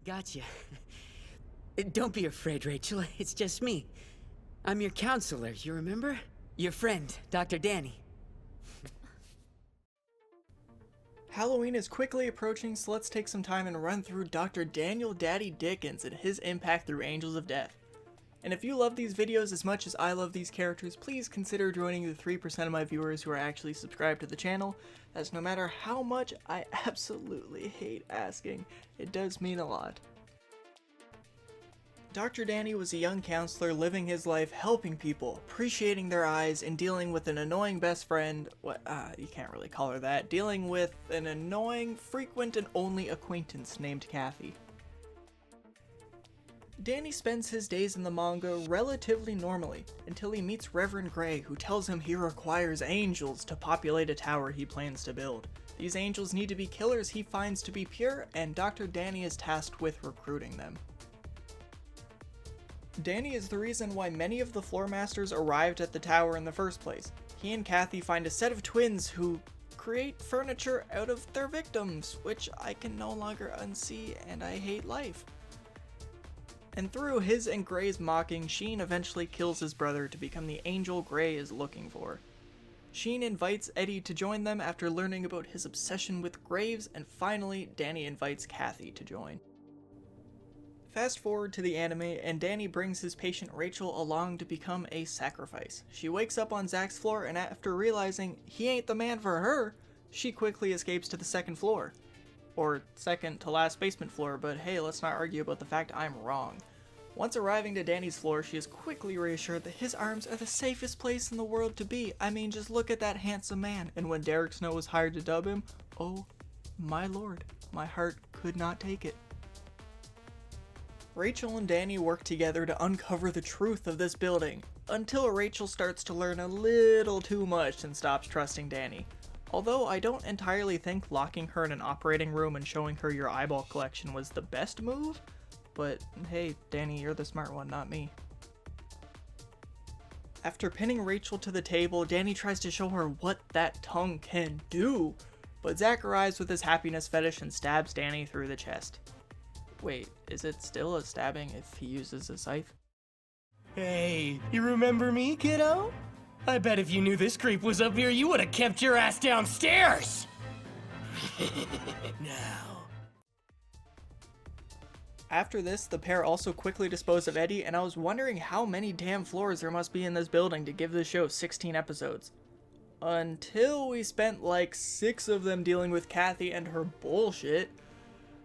Gotcha. Don't be afraid, Rachel. It's just me. I'm your counselor, you remember? Your friend, Dr. Danny. Halloween is quickly approaching, so let's take some time and run through Dr. Daniel Daddy Dickens and his impact through Angels of Death. And if you love these videos as much as I love these characters, please consider joining the 3% of my viewers who are actually subscribed to the channel, as no matter how much I absolutely hate asking, it does mean a lot. Dr. Danny was a young counselor living his life helping people, appreciating their eyes, and dealing with an annoying best friend, you can't really call her that, dealing with an annoying, frequent, and only acquaintance named Kathy. Danny spends his days in the manga relatively normally, until he meets Reverend Grey, who tells him he requires angels to populate a tower he plans to build. These angels need to be killers he finds to be pure, and Dr. Danny is tasked with recruiting them. Danny is the reason why many of the floor masters arrived at the tower in the first place. He and Kathy find a set of twins who create furniture out of their victims, which I can no longer unsee, and I hate life. And through his and Grey's mocking, Sheen eventually kills his brother to become the angel Grey is looking for. Sheen invites Eddie to join them after learning about his obsession with graves, and finally Danny invites Kathy to join. Fast forward to the anime, and Danny brings his patient Rachel along to become a sacrifice. She wakes up on Zach's floor, and after realizing he ain't the man for her, she quickly escapes to the second floor. Or second to last basement floor, but hey, let's not argue about the fact I'm wrong. Once arriving to Danny's floor, she is quickly reassured that his arms are the safest place in the world to be. I mean, just look at that handsome man. And when Derek Snow was hired to dub him, oh my lord, my heart could not take it. Rachel and Danny work together to uncover the truth of this building, until Rachel starts to learn a little too much and stops trusting Danny. Although I don't entirely think locking her in an operating room and showing her your eyeball collection was the best move, but hey, Danny, you're the smart one, not me. After pinning Rachel to the table, Danny tries to show her what that tongue can do, but Zach arrives with his happiness fetish and stabs Danny through the chest. Wait, is it still a stabbing if he uses a scythe? Hey, you remember me, kiddo? I bet if you knew this creep was up here, you would have kept your ass downstairs! Now. After this, the pair also quickly dispose of Eddie, and I was wondering how many damn floors there must be in this building to give the show 16 episodes. Until we spent like 6 of them dealing with Kathy and her bullshit.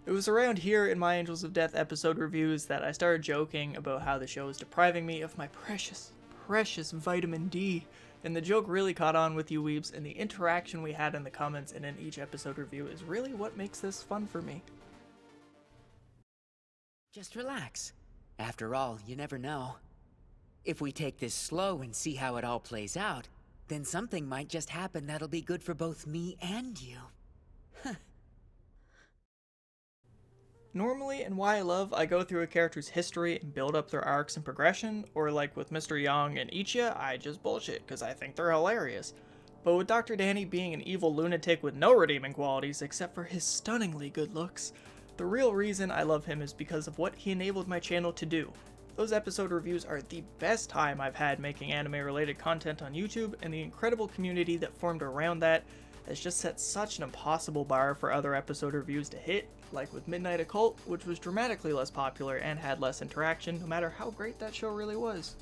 It was around here in my Angels of Death episode reviews that I started joking about how the show is depriving me of my precious, precious vitamin D, and the joke really caught on with you weebs, and the interaction we had in the comments and in each episode review is really what makes this fun for me. Just relax. After all, you never know. If we take this slow and see how it all plays out, then something might just happen that'll be good for both me and you. Normally, in Why I Love, I go through a character's history and build up their arcs and progression, or like with Mr. Young and Ichiya, I just bullshit because I think they're hilarious. But with Dr. Danny being an evil lunatic with no redeeming qualities except for his stunningly good looks, the real reason I love him is because of what he enabled my channel to do. Those episode reviews are the best time I've had making anime-related content on YouTube, and the incredible community that formed around that has just set such an impossible bar for other episode reviews to hit, like with Midnight Occult, which was dramatically less popular and had less interaction, no matter how great that show really was.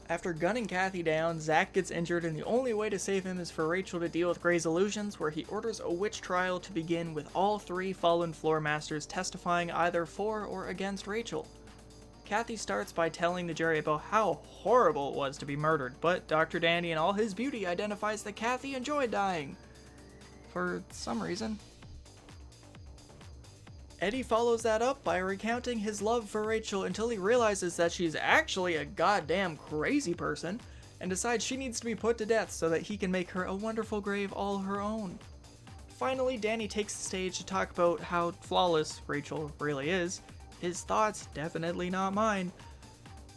After gunning Kathy down, Zach gets injured, and the only way to save him is for Rachel to deal with Grey's illusions, where he orders a witch trial to begin with all 3 fallen floor masters testifying either for or against Rachel. Kathy starts by telling the jury about how horrible it was to be murdered, but Dr. Danny in all his beauty identifies that Kathy enjoyed dying. For some reason. Eddie follows that up by recounting his love for Rachel until he realizes that she's actually a goddamn crazy person, and decides she needs to be put to death so that he can make her a wonderful grave all her own. Finally, Danny takes the stage to talk about how flawless Rachel really is. His thoughts, definitely not mine.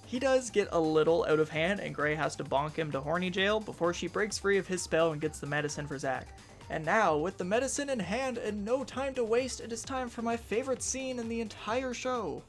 He does get a little out of hand, and Grey has to bonk him to horny jail before she breaks free of his spell and gets the medicine for Zach. And now, with the medicine in hand and no time to waste, it is time for my favorite scene in the entire show.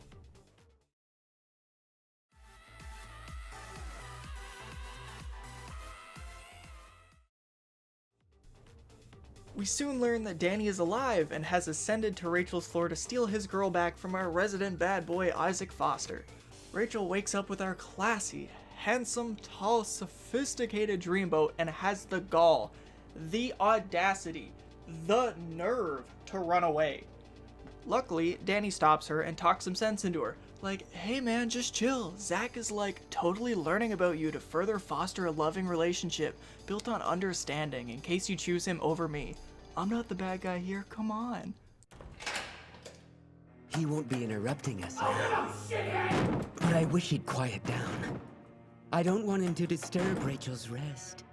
We soon learn that Danny is alive and has ascended to Rachel's floor to steal his girl back from our resident bad boy Isaac Foster. Rachel wakes up with our classy, handsome, tall, sophisticated dreamboat and has the gall, the audacity, the nerve to run away. Luckily, Danny stops her and talks some sense into her. Like, hey man, just chill. Zach is like totally learning about you to further foster a loving relationship built on understanding in case you choose him over me. I'm not the bad guy here, come on. He won't be interrupting us now. But I wish he'd quiet down. I don't want him to disturb Rachel's rest.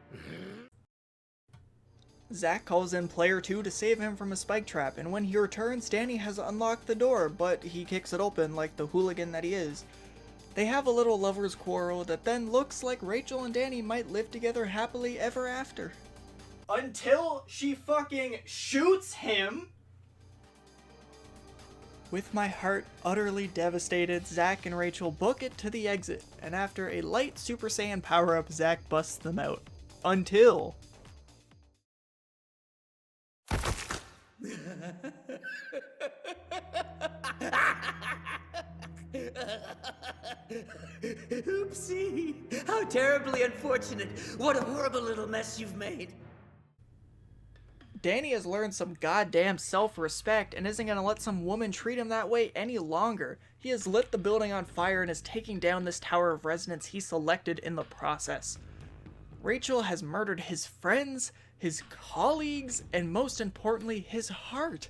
Zach calls in player 2 to save him from a spike trap, and when he returns, Danny has unlocked the door, but he kicks it open like the hooligan that he is. They have a little lover's quarrel that then looks like Rachel and Danny might live together happily ever after. Until she fucking shoots him! With my heart utterly devastated, Zach and Rachel book it to the exit, and after a light Super Saiyan power-up, Zach busts them out. Until... Oopsie! How terribly unfortunate! What a horrible little mess you've made! Danny has learned some goddamn self-respect and isn't gonna let some woman treat him that way any longer. He has lit the building on fire and is taking down this tower of residence he selected in the process. Rachel has murdered his friends, his colleagues, and most importantly, his heart.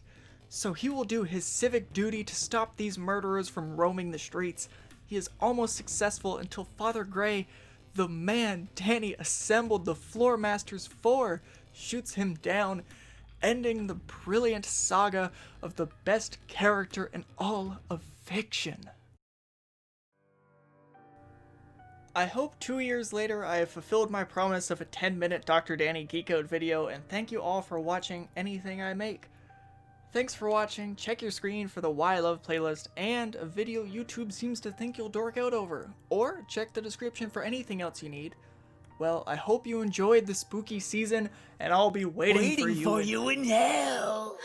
So he will do his civic duty to stop these murderers from roaming the streets. He is almost successful until Father Gray, the man Danny assembled the Floor Masters for, shoots him down, ending the brilliant saga of the best character in all of fiction. I hope 2 years later I have fulfilled my promise of a 10-minute Dr. Danny Geek Out video, and thank you all for watching anything I make. Thanks for watching, check your screen for the Why I Love playlist and a video YouTube seems to think you'll dork out over, or check the description for anything else you need. Well, I hope you enjoyed the spooky season, and I'll be waiting for you in hell!